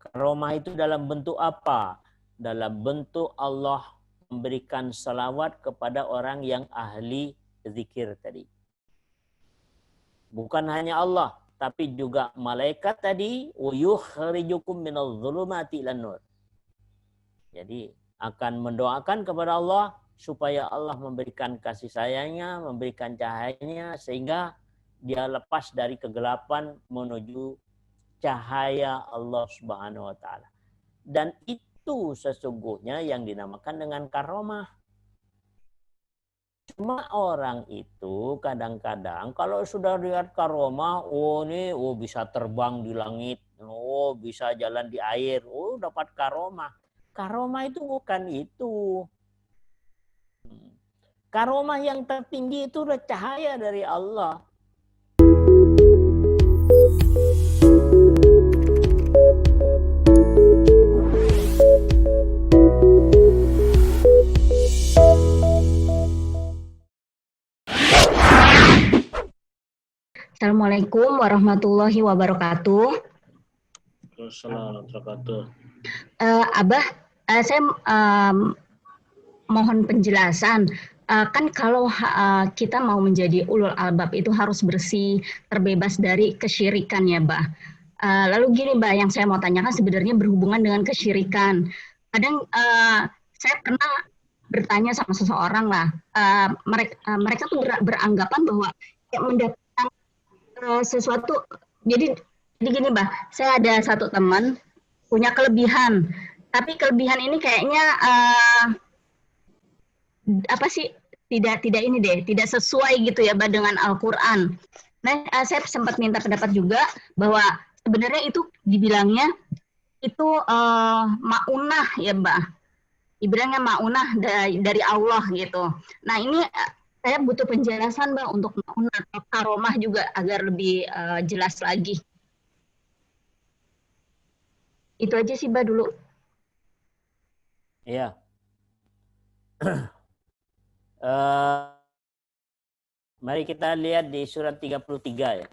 Karomah itu dalam bentuk apa? Dalam bentuk Allah memberikan salawat kepada orang yang ahli zikir tadi. Bukan hanya Allah, tapi juga malaikat tadi, yukhrijukum minadh-dhulumati ilan nur. Jadi akan mendoakan kepada Allah supaya Allah memberikan kasih sayangnya, memberikan cahayanya, sehingga dia lepas dari kegelapan menuju cahaya Allah Subhanahu wa taala. Dan itu sesungguhnya yang dinamakan dengan karomah. Cuma orang itu kadang-kadang kalau sudah lihat karomah, bisa terbang di langit, bisa jalan di air, dapat karomah. Karomah itu bukan itu. Karomah yang tertinggi itu adalah cahaya dari Allah. Assalamualaikum warahmatullahi wabarakatuh. Assalamualaikum warahmatullahi Abah, saya mohon penjelasan. Kan kalau kita mau menjadi ulul albab itu harus bersih, terbebas dari kesyirikan ya, Bah. Lalu gini, Bah, yang saya mau tanyakan sebenarnya berhubungan dengan kesyirikan. Kadang saya pernah bertanya sama seseorang lah, mereka tuh beranggapan bahwa mendapatkan sesuatu. Jadi gini, Bah, saya ada satu teman punya kelebihan, tapi kelebihan ini kayaknya tidak sesuai gitu ya, Bah, dengan Al-Quran. Nah, saya sempat minta pendapat juga bahwa sebenarnya itu dibilangnya itu maunah ya, Bah, dibilangnya maunah dari Allah gitu. Nah, ini saya butuh penjelasan, Bang, untuk maunah atau karomah juga agar lebih jelas lagi. Itu aja sih, Bah, dulu. Iya. Mari kita lihat di surat 33 ya.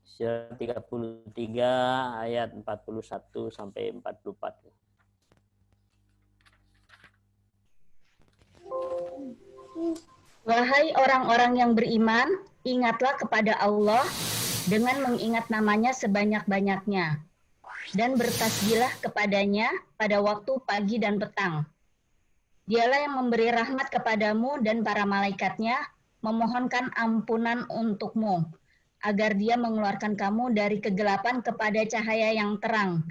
Surat 33 ayat 41 sampai 44. Wahai orang-orang yang beriman, ingatlah kepada Allah dengan mengingat namanya sebanyak-banyaknya, dan bertasbihlah kepadanya pada waktu pagi dan petang. Dialah yang memberi rahmat kepadamu dan para malaikatnya, memohonkan ampunan untukmu, agar dia mengeluarkan kamu dari kegelapan kepada cahaya yang terang.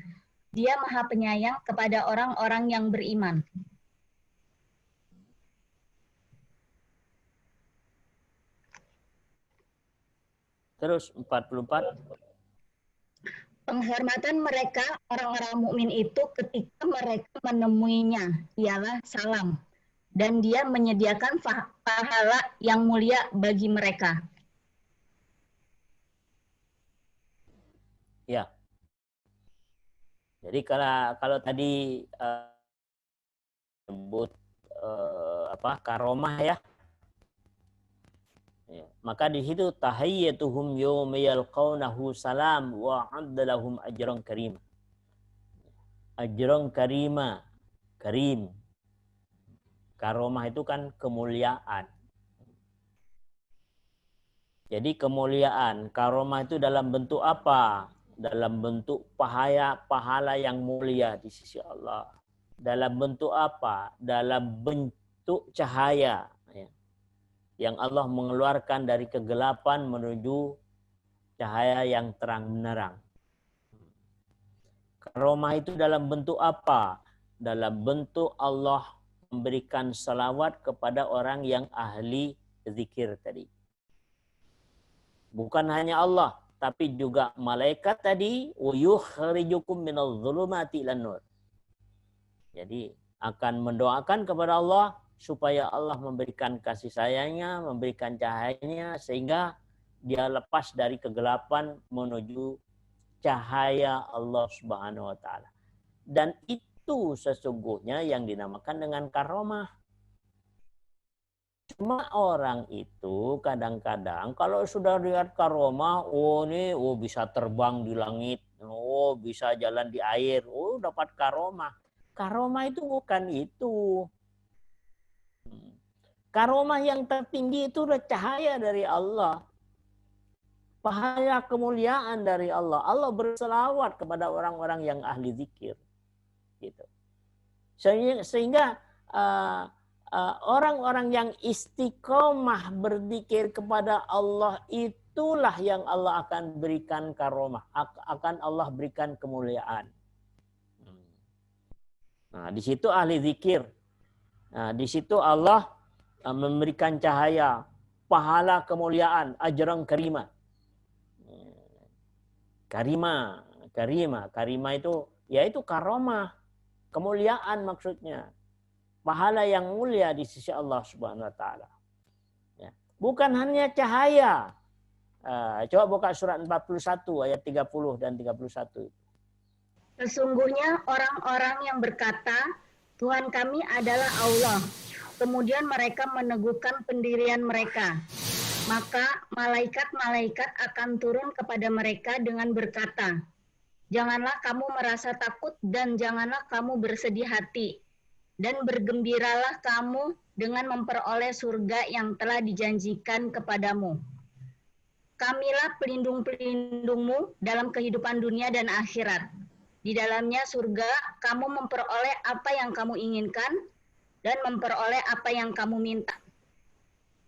Dia Maha Penyayang kepada orang-orang yang beriman. Terus 44. Penghormatan mereka orang-orang mukmin itu ketika mereka menemuinya ialah salam, dan dia menyediakan pahala yang mulia bagi mereka. Ya. Jadi kalau tadi sebut karomah ya. Ya, maka di situ tahiyyatuhum yawma yalqawnahu salam wa 'adda lahum ajran karim. Ajran karima, karim. Karomah itu kan kemuliaan. Jadi kemuliaan, karomah itu dalam bentuk apa? Dalam bentuk pahala yang mulia di sisi Allah. Dalam bentuk apa? Dalam bentuk cahaya. Yang Allah mengeluarkan dari kegelapan menuju cahaya yang terang menerang. Karomah itu dalam bentuk apa? Dalam bentuk Allah memberikan salawat kepada orang yang ahli zikir tadi. Bukan hanya Allah, tapi juga malaikat tadi, yukhrijukum minadh-dhulumati ilan nur. Jadi akan mendoakan kepada Allah supaya Allah memberikan kasih sayangnya, memberikan cahayanya, sehingga dia lepas dari kegelapan menuju cahaya Allah Subhanahu wa taala. Dan itu sesungguhnya yang dinamakan dengan karomah. Cuma orang itu kadang-kadang kalau sudah lihat karomah, bisa terbang di langit, oh bisa jalan di air, oh dapat karomah. Karomah itu bukan itu. Karomah yang tertinggi itu adalah cahaya dari Allah. Pahala kemuliaan dari Allah. Allah berselawat kepada orang-orang yang ahli zikir. Gitu. Sehingga orang-orang yang istiqomah berzikir kepada Allah itulah yang Allah akan berikan karomah, akan Allah berikan kemuliaan. Nah, di situ ahli zikir. Nah, di situ Allah memberikan cahaya, pahala kemuliaan, ajran karimah. Karimah itu yaitu karomah, kemuliaan maksudnya. Pahala yang mulia di sisi Allah Subhanahu wa taala. Ya. Bukan hanya cahaya. Coba buka surat 41 ayat 30 dan 31. Sesungguhnya orang-orang yang berkata, Tuhan kami adalah Allah. Kemudian mereka meneguhkan pendirian mereka. Maka malaikat-malaikat akan turun kepada mereka dengan berkata, janganlah kamu merasa takut dan janganlah kamu bersedih hati. Dan bergembiralah kamu dengan memperoleh surga yang telah dijanjikan kepadamu. Kamilah pelindung-pelindungmu dalam kehidupan dunia dan akhirat. Di dalamnya surga, kamu memperoleh apa yang kamu inginkan dan memperoleh apa yang kamu minta.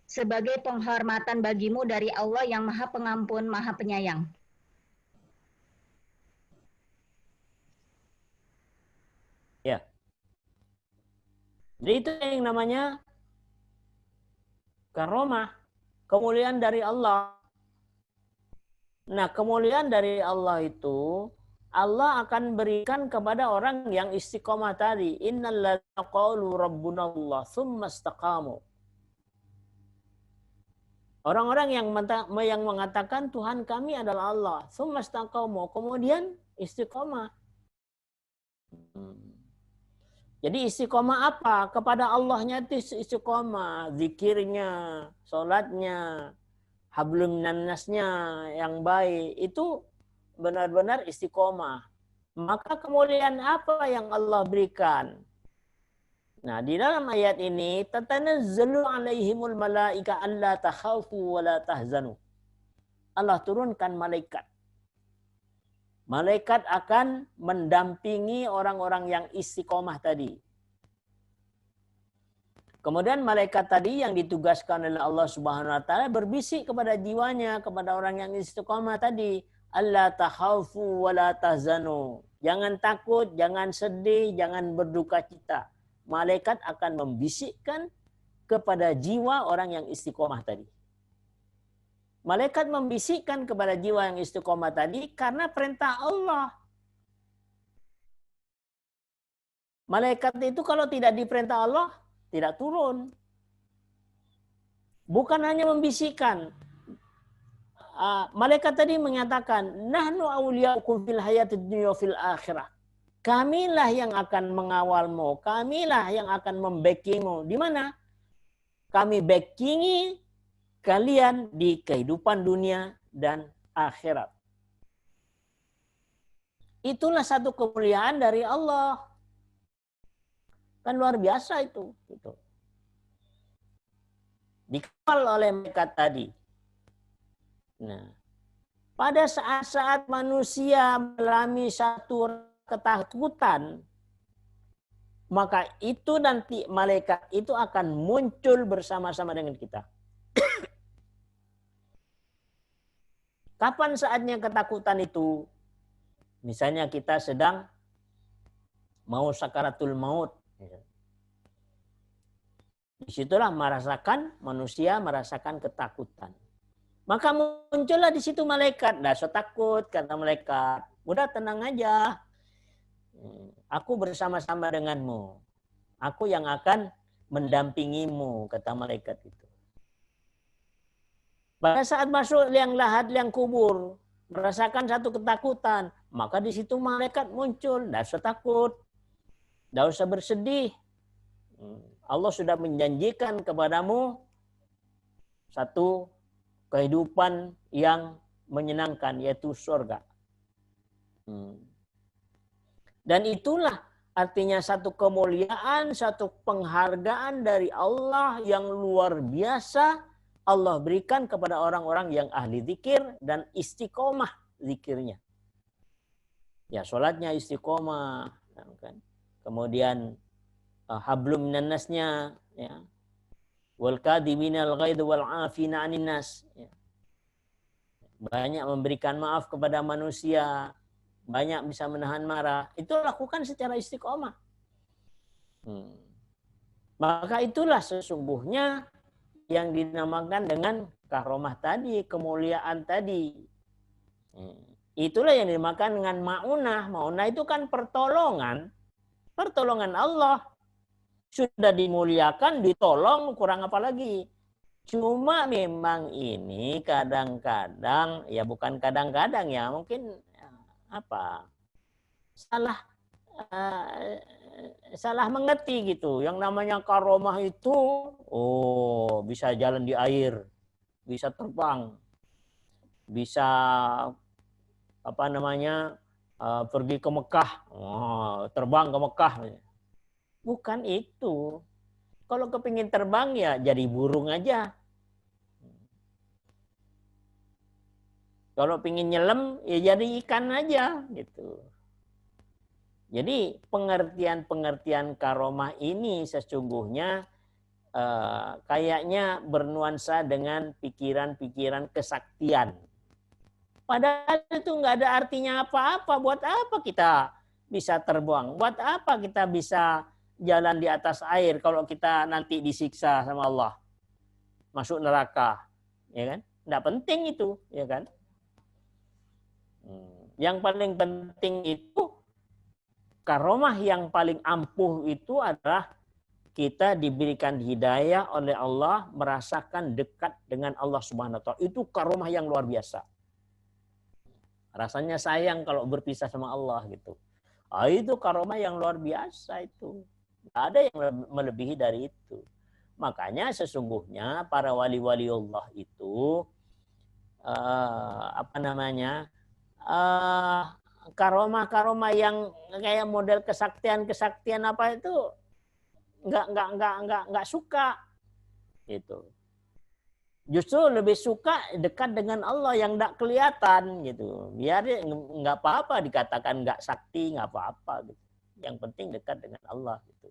Sebagai penghormatan bagimu dari Allah yang Maha Pengampun, Maha Penyayang. Ya. Jadi itu yang namanya karomah, kemuliaan dari Allah. Nah, kemuliaan dari Allah itu Allah akan berikan kepada orang yang istiqomah tadi. Innalladzina qalu rabbunallah tsumma istaqamu. Orang-orang yang mengatakan Tuhan kami adalah Allah, tsumma istaqamu, kemudian istiqomah. Jadi istiqomah apa? Kepada Allahnya itu istiqomah. Zikirnya, sholatnya, hablum minannasnya yang baik. Itu benar-benar istiqomah. Maka kemuliaan apa yang Allah berikan? Nah, di dalam ayat ini, tatanazzalu alaihimul malaika alla takhafu wa la tahzanu. Allah turunkan malaikat. Malaikat akan mendampingi orang-orang yang istiqomah tadi. Kemudian malaikat tadi yang ditugaskan oleh Allah Subhanahu wa taala berbisik kepada jiwanya, kepada orang yang istiqomah tadi, alla takhafu wa la tahzanu. Jangan takut, jangan sedih, jangan berduka cita. Malaikat akan membisikkan kepada jiwa orang yang istiqomah tadi. Malaikat membisikkan kepada jiwa yang istiqomah tadi karena perintah Allah. Malaikat itu kalau tidak diperintah Allah, tidak turun. Bukan hanya membisikkan. Malaikat tadi menyatakan, nahnu awliyaukum fil hayatid dunya fil akhirah. Kamilah yang akan mengawalmu, kamilah yang akan membackingmu. Di mana? Kami backingi kalian di kehidupan dunia dan akhirat. Itulah satu kemuliaan dari Allah. Kan luar biasa itu. Gitu. Dikawal oleh malaikat tadi. Nah, pada saat-saat manusia mengalami satu ketakutan, maka itu nanti malaikat itu akan muncul bersama-sama dengan kita. Kapan saatnya ketakutan itu? Misalnya kita sedang mau sakaratul maut. Disitulah manusia merasakan ketakutan. Maka muncullah di situ malaikat. Nggak usah takut, kata malaikat. Udah tenang aja. Aku bersama-sama denganmu. Aku yang akan mendampingimu, kata malaikat itu. Pada saat masuk liang lahat, liang kubur, merasakan satu ketakutan, maka di situ malaikat muncul. Tidak usah takut, tidak usah bersedih. Allah sudah menjanjikan kepadamu satu kehidupan yang menyenangkan, yaitu surga. Dan itulah artinya satu kemuliaan, satu penghargaan dari Allah yang luar biasa Allah berikan kepada orang-orang yang ahli zikir dan istiqomah zikirnya. Ya, sholatnya istiqomah, kan? Kemudian hablum minan nasnya, ya. Wal kadhiminal ghaidh wal 'afina 'anil nas. Ya. Banyak memberikan maaf kepada manusia, banyak bisa menahan marah. Itu lakukan secara istiqomah. Maka itulah sesungguhnya yang dinamakan dengan karomah tadi, kemuliaan tadi. Itulah yang dinamakan dengan ma'unah. Ma'unah itu kan pertolongan. Pertolongan Allah. Sudah dimuliakan, ditolong, kurang apa lagi. Cuma memang ini kadang-kadang, ya bukan kadang-kadang ya, mungkin salah mengerti gitu. Yang namanya karomah itu, bisa jalan di air, bisa terbang, bisa pergi ke Mekah, terbang ke Mekah. Bukan itu. Kalau kepingin terbang ya jadi burung aja. Kalau pingin nyelam ya jadi ikan aja gitu. Jadi pengertian-pengertian karomah ini sesungguhnya kayaknya bernuansa dengan pikiran-pikiran kesaktian. Padahal itu nggak ada artinya apa-apa. Buat apa kita bisa terbang? Buat apa kita bisa jalan di atas air kalau kita nanti disiksa sama Allah? Masuk neraka. Ya kan? Nggak penting itu. Ya kan? Yang paling penting itu, karomah yang paling ampuh itu adalah kita diberikan hidayah oleh Allah, merasakan dekat dengan Allah Subhanahu wa Ta'ala. Itu karomah yang luar biasa. Rasanya sayang kalau berpisah sama Allah gitu. Itu karomah yang luar biasa itu. Tidak ada yang melebihi dari itu. Makanya sesungguhnya para wali-wali Allah itu karomah-karomah yang kayak model kesaktian apa itu nggak suka gitu. Justru lebih suka dekat dengan Allah yang nggak kelihatan gitu. Biar nggak apa-apa dikatakan nggak sakti, nggak apa-apa gitu. Yang penting dekat dengan Allah gitu.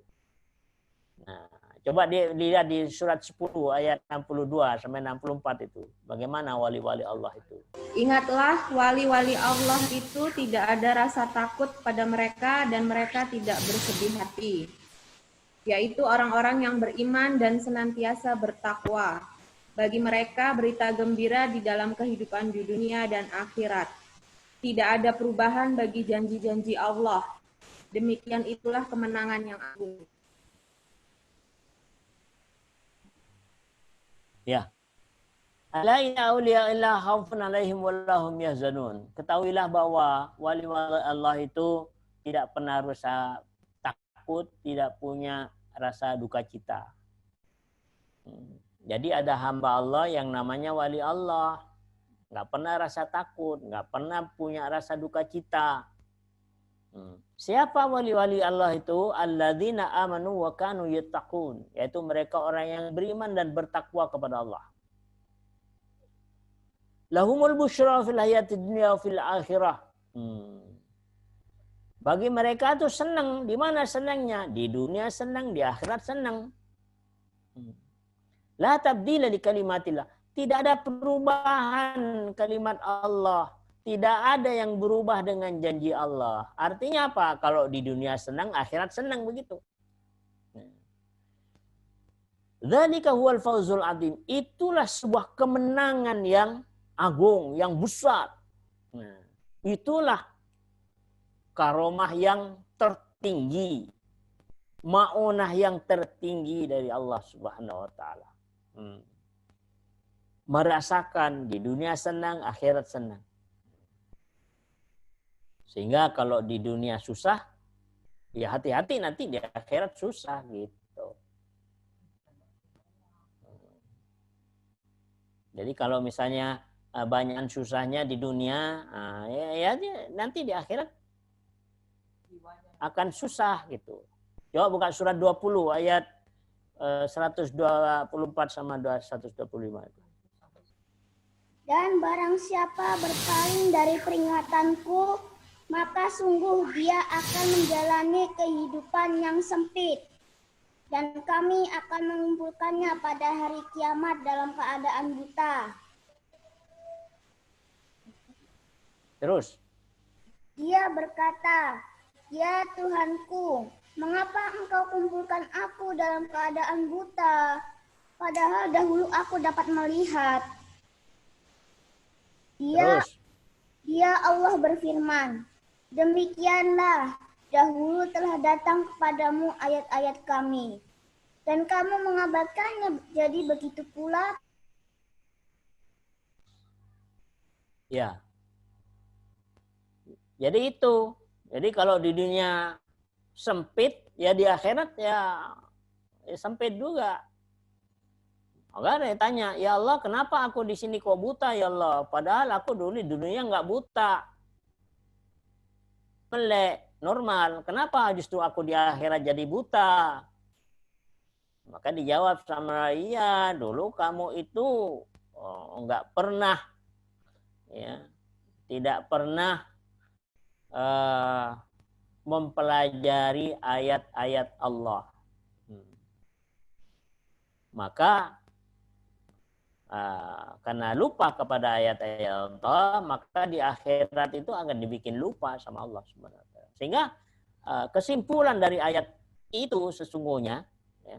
Nah, coba dilihat di surat 10 ayat 62 sampai 64 itu. Bagaimana wali-wali Allah itu? Ingatlah, wali-wali Allah itu tidak ada rasa takut pada mereka dan mereka tidak bersedih hati. Yaitu orang-orang yang beriman dan senantiasa bertakwa. Bagi mereka berita gembira di dalam kehidupan di dunia dan akhirat. Tidak ada perubahan bagi janji-janji Allah. Demikian itulah kemenangan yang agung. Ya. Ala inna awliya illa khaufun alaihim wallahum yahzanun. Ketahuilah bahwa wali-wali Allah itu tidak pernah rasa takut, tidak punya rasa duka cita. Jadi ada hamba Allah yang namanya wali Allah. Nggak pernah rasa takut, nggak pernah punya rasa duka cita. Siapa wali-wali Allah itu? Alladzina amanu wa kanu yattaqun. Yaitu mereka orang yang beriman dan bertakwa kepada Allah. Lahumul busyra fil hayatid dunya wa fil akhirah. Bagi mereka itu senang. Di mana senangnya? Di dunia senang, di akhirat senang. La tabdila li kalimatillah. Tidak ada perubahan kalimat Allah. Tidak ada yang berubah dengan janji Allah. Artinya apa? Kalau di dunia senang, akhirat senang begitu. Dzalika huwal fawzul adzim. Itulah sebuah kemenangan yang agung, yang besar. Itulah karomah yang tertinggi. Ma'unah yang tertinggi dari Allah Subhanahu wa Ta'ala. Merasakan di dunia senang, akhirat senang. Sehingga kalau di dunia susah, ya hati-hati nanti di akhirat susah gitu. Jadi kalau misalnya banyakan susahnya di dunia, nanti di akhirat akan susah gitu. Coba buka surat 20 ayat 124 sama 125. Dan barang siapa berpaling dari peringatanku, maka sungguh dia akan menjalani kehidupan yang sempit. Dan kami akan mengumpulkannya pada hari kiamat dalam keadaan buta. Terus. Dia berkata, "Ya Tuhanku, mengapa engkau kumpulkan aku dalam keadaan buta? Padahal dahulu aku dapat melihat." Dia Allah berfirman, "Demikianlah, dahulu telah datang kepadamu ayat-ayat kami, dan kamu mengabaikannya, jadi begitu pula." Ya. Jadi itu. Jadi kalau di dunia sempit, ya di akhirat ya sempit juga. Maka ada yang tanya, ya Allah kenapa aku di sini kok buta ya Allah? Padahal aku dulu di dunia nggak buta. Melek, normal. Kenapa justru aku di akhirat jadi buta? Maka dijawab sama iya, dulu kamu itu nggak pernah, ya, tidak pernah mempelajari ayat-ayat Allah. Maka karena lupa kepada ayat-ayat Allah, maka di akhirat itu akan dibikin lupa sama Allah Subhanahu wa taala. Sehingga kesimpulan dari ayat itu sesungguhnya, ya,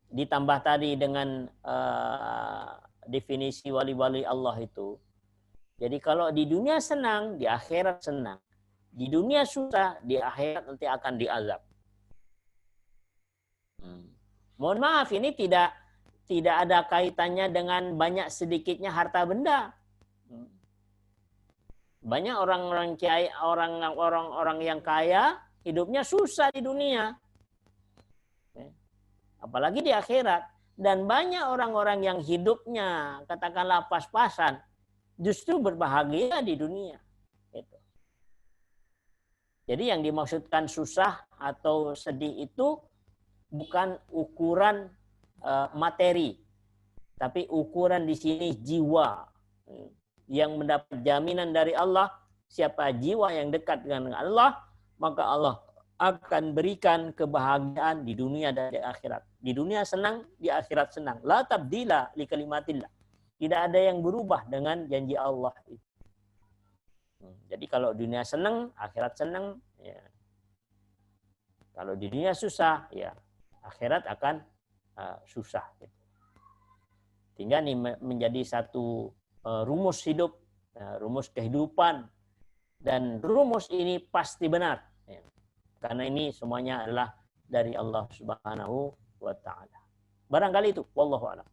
ditambah tadi dengan definisi wali-wali Allah itu. Jadi kalau di dunia senang, di akhirat senang. Di dunia susah, di akhirat nanti akan diazab. Mohon maaf, ini tidak ada kaitannya dengan banyak sedikitnya harta benda. Banyak orang-orang yang kaya hidupnya susah di dunia, apalagi di akhirat. Dan banyak orang-orang yang hidupnya katakanlah pas-pasan, justru berbahagia di dunia. Jadi yang dimaksudkan susah atau sedih itu bukan ukuran materi, tapi ukuran di sini jiwa yang mendapat jaminan dari Allah. Siapa jiwa yang dekat dengan Allah, maka Allah akan berikan kebahagiaan di dunia dan di akhirat. Di dunia senang, di akhirat senang. La tabdila li kalimatillah. Tidak ada yang berubah dengan janji Allah. Jadi kalau dunia senang, akhirat senang. Ya. Kalau di dunia susah, ya akhirat akan susah. Tinggal ini menjadi satu rumus hidup, rumus kehidupan, dan rumus ini pasti benar, karena ini semuanya adalah dari Allah Subhanahu wa taala. Barangkali itu, wallahu a'lam.